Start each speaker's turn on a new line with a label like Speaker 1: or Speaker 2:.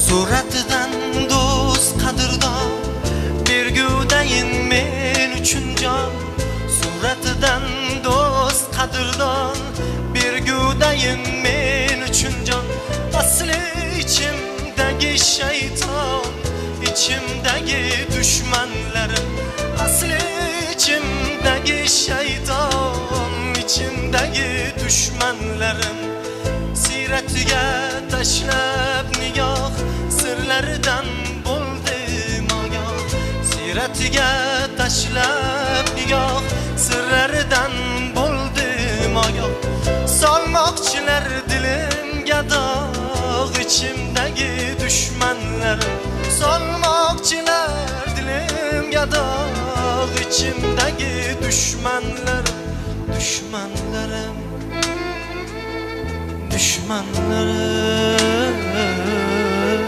Speaker 1: Suratidan do'st qadrdon, bergudayin men uchun jon. Suratidan do'st qadrdon, bergudayin men uchun jon. Asli ichimdagi shayton, ichimdagi dushmanlarim. Asli ichimdagi shayton, ichimdagi dushmanlarim. Siratiga tashlab nigoh, sirlaridan bo'ldim ogoh. Siratiga tashlab nigoh, sirlaridan bo'ldim ogoh. Solmoqchilar dilimga dog', ichimdagi dushmanlarim. Solmoqchilar dilimga dog', ichimdagi dushmanlarim. Dushmanlarim, dushmanlarim.